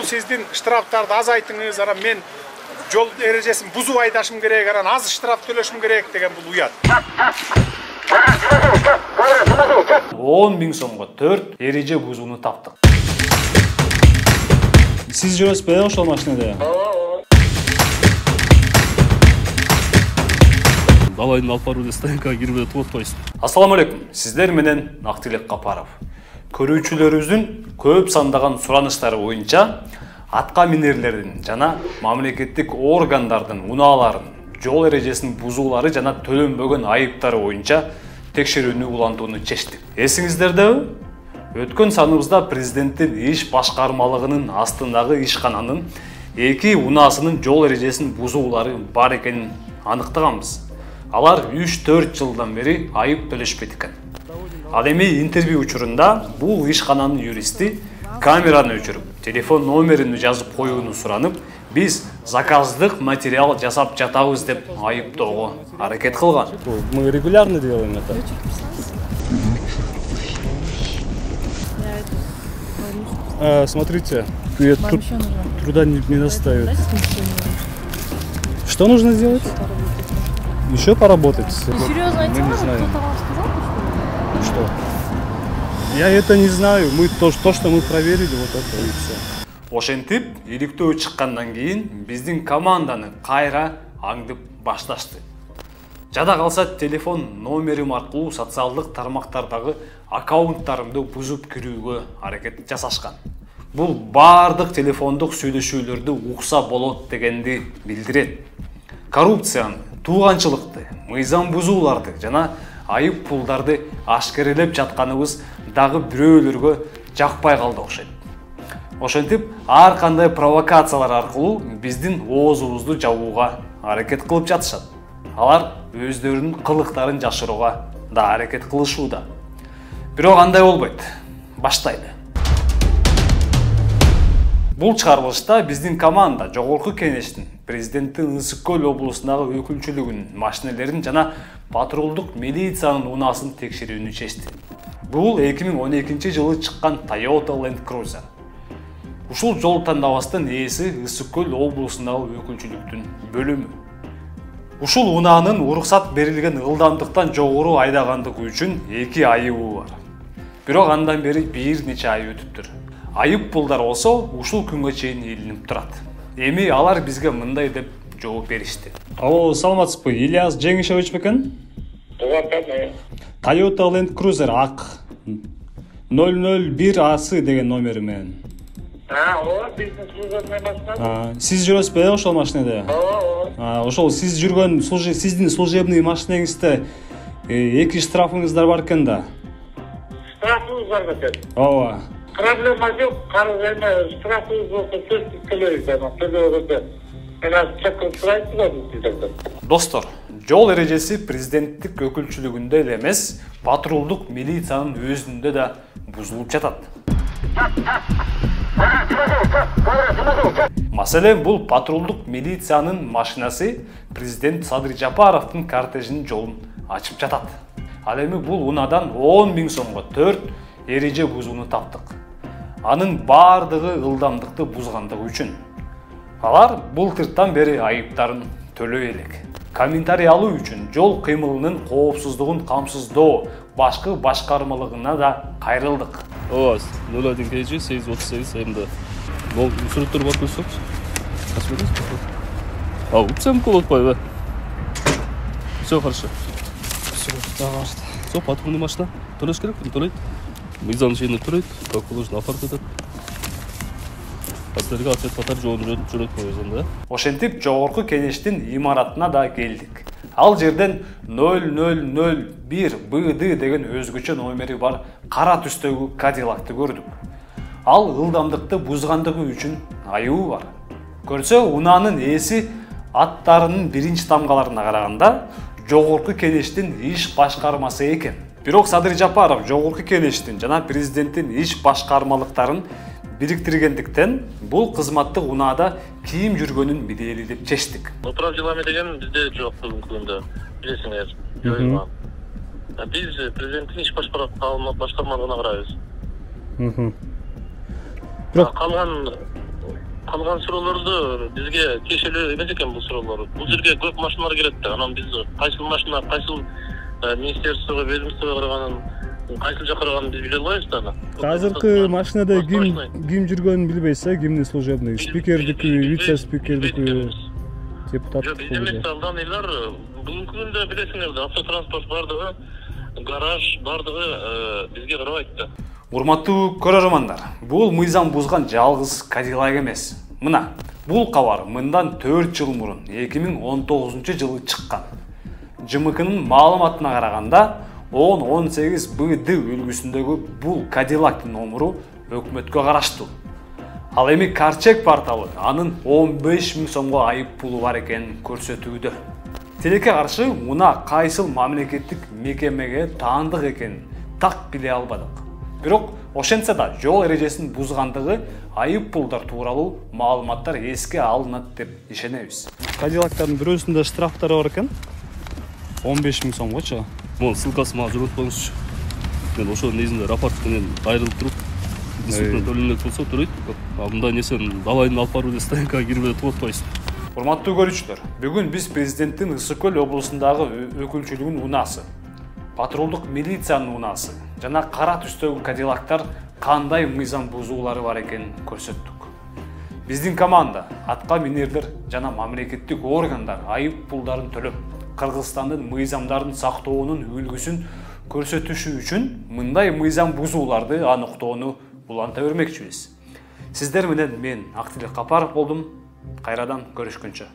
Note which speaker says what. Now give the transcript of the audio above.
Speaker 1: ушул сиздин штрафтарды азайтыңыз, анан мен жол эрежесин бузуп айдашым керек, анан аз штраф төлөшүм керек деген бул уят.
Speaker 2: 10.000 сомго 4 эреже бузууну таптык.
Speaker 3: Siz жүрөсүзбү ошол машинада?
Speaker 4: Балайын алып баруу стоянкага кирбей туруп атпайсың.
Speaker 2: Ассаламу алейкум. Сиздер менен Актилек Капаров. Көрүүчүлөрүбүздүн көп сандаган сураныштары боюнча атка минерлердин жана мамлекеттик органдардын унааларын, жол эрежесин бузуулары жана төлөнбөгөн айыптары боюнча текшерүүнү улантууну чечтик. Эсиңиздердеби? Өткөн саныбызда президенттин иш башкармалыгынын астындагы ишкананын 2 унаасынын жол эрежесин бузуулары бар экенин аныктаганбыз. Алар 3-4 жылдан бери айып төлөшпөйт экен. Ал эми интервью учурунда бул ишкананын юристи камераны өчүрүп, телефон номерин жазып коюуну суранып, биз заказдык материал жасап жатабыз деп айыптоого аракет кылган.
Speaker 3: Мы регулярно делаем это. Смотрите, труда не доставит. Что нужно сделать? Еще поработать.
Speaker 5: Серьезно,
Speaker 3: мы не знаем.
Speaker 5: Кто-то вам сказал,
Speaker 3: Что? Я это не знаю. То, что мы проверили, вот это и все.
Speaker 2: Ошентип, иликтөө чыккандан кийин биздин команданы кайра аңдып башташты. Жада калса телефон номерим аркылуу социалдык тармактардагы аккаунттарымды бузуп кирүүгө аракет жасашкан. Бул бардык телефондук сүйлөшүүлөрдү укса болот дегенди билдирет. Коррупцияны, тууганчылыкты, мыйзам бузууларды жана айып пулдарды ашкерелеп жатканыбыз дагы бирөөлөргө жакпай калды окшойт. Ошентип, ар кандай провокациялар аркылуу биздин оозубузду жабууга аракет кылып жатышат. Алар өздөрүнүн кылыктарын жашырууга да аракет кылышууда. Бирок андай болбойт. Баштайлы. Бул чыгарылышта биздин команда Жогорку Кеңештин президенттин Ысык Көл облусундагы өкүлчүлүгүнүн машинелерин жана патрулдук милициянын унаасын текшерүүнү чечти. Бул 2012 жылы чыккан Toyota Land Cruiser. Ушул жол тандабастын ээси Ысык Көл облусундагы өкүлчүлүктүн бөлүмү. Ушул унаанын уруксат берилген ылдамдыктан жогору айдагандыгы үчүн 2 айыбы бар. Бирок андан бери бир нече ай өтүптүр. Айып пулдар болсо ушул күнгө чейин илинип турат. Эми алар бизге мындай деп жооп беришти.
Speaker 3: Алло, саламатсызбы? Ильяс Жеңишевич бекен? Toyota Land Cruiser ак 001 асы деген номери менен.
Speaker 6: Бизнес служебный машина.
Speaker 3: Сиз жүрөсүзбү ошол машинада? Ошол сиз жүргөн сиздин служебный машинеңизде 2 штрафыңыздар бар экен да.
Speaker 6: Штрафыңыз бар бекен?
Speaker 3: Ооба.
Speaker 6: Проблема жок, карыз эме штрафыңыз болсо сөзсүз төлөйбүз, төлөөгөндө. Мен чекип сурайсыз да сиздерден.
Speaker 2: Достор, жол эрежеси президенттик өкүлчүлүгүндө эле эмес, патрулдук милициянын өзүндө да бузулуп жатат. Маселен, бул патрулдук милициянын машинасы президент Садыр Жапаровдун кортежинин жолун ачып жатат. Ал эми бул унадан 10.000 сомго 4 эреже бузууну таптык. Анын бардыгы ылдамдыкты бузгандыгы үчүн. Алар былтыртан бери айыптарын төлөй элек. Комментарий алуу үчүн жол кыймылынын коопсуздугун камсыздоо башкы башкармалыгына да кайрылдык.
Speaker 4: ОАЗ 01 КЖ 838 МД. Мол сүрөттөр бар көрсөк. Посмотрите. Упсам колотпайбы. Всё хорошо. Всё, патрульный машина. Төлөш керек, төлөйт. Мыйзам чейин төлөйт, как положено апарат этет. Азыркы ответ катар жүрөт мыйзам да.
Speaker 2: Ошентип Жогорку Кеңештин имаратына да келдик. Ал жерден 0001 БД деген өзгөчө номери бар кара түстөгү Кадиллакты көрдүк. Ал ылдамдыкты бузгандыгы үчүн айыбы бар. Көрсө, унаанын ээси аттарынын биринчи тамгаларына караганда Жогорку Кеңештин иш башкармасы экен. Бирок Садыр Жапаров Жогорку Кеңештин жана президенттин иш башкармалыктарын бириктиргендиктен бул кызматтык унаада ким жүргөнүн билели деп чечтик.
Speaker 6: Управ делами деген бизде жок бүгүнкү күндө. Билесиңер. Биз президенттин иш башкармалыгына карайбыз. Калган Калган суроолорду бизге тиешелүү эмес экен бул суроолор. Бул жерге көп машиналар келет да. Анан биз кайсыл машина, кайсыл министерствого, ведомствого караганын, кайсыл жака караганын биз биле албайбыз да.
Speaker 3: Азыркы машинада ким жүргөнүн билбейсиз, кимдин служебный? Спикердики, вице-спикердики, депутаттык
Speaker 6: Биз эмес алданылар. Бүгүнкү күндө билесиңер да, автотранспорт бардыгы, гараж бардыгы бизге карабайт да.
Speaker 2: Урматтуу көрөрмандар, бул мыйзам бузган жалгыз Cadillac эмес. Мына, бул кабар мындан 4 жыл мурун 2019-жылы чыккан. ЖМКнын маалыматына караганда 10-18 БД үлгүсүндөгү бул Cadillac'тын номуру өкмөткө караштуу. Ал эми Карчек порталы анын 15 000 сомго айып пулу бар экенин көрсөтүүдө. Тилекке каршы мына кайсыл мамлекеттик мекемеге таандык экенин так биле албадык. Бирок ошентсе да жол эрежесин бузгандыгы айып пулдар тууралуу маалыматтар эске алынат деп ишенебиз.
Speaker 3: Cadillac'тардын бирөөсүндө штрафтары бар экен. 15 000 сомгочу.
Speaker 4: Мон ссылкасы мага жөнөтпөңүзчү. Мен ошонун негизинде рапорт менен айрылып туруп, действительно төлөнөк болсо төлөйт. А мындай нерсени далайын алып барып эле стоянкага кирип эле туруп атпайсың.
Speaker 2: Урматтуу көрүүчүлөр, бүгүн биз президенттин Ысык Көл облусундагы өкүлчүлүгүнүн унаасы, патрулдук милициянын унаасы жана кара түстөгү Cadillac'тар кандай мыйзам бузуулары бар экенин көрсөттүк. Биздин команда атка минерлер жана мамлекеттик органдар айып пулдарын төлөп, Кыргызстандын мыйзамдарын сактоонун үлгүсүн көрсөтүшү үчүн мындай мыйзам бузууларды аныктоону уланта бермекчибиз. Сиздер менен мен Актилек Капаров болдум. Кайрадан көрүшкөнчө.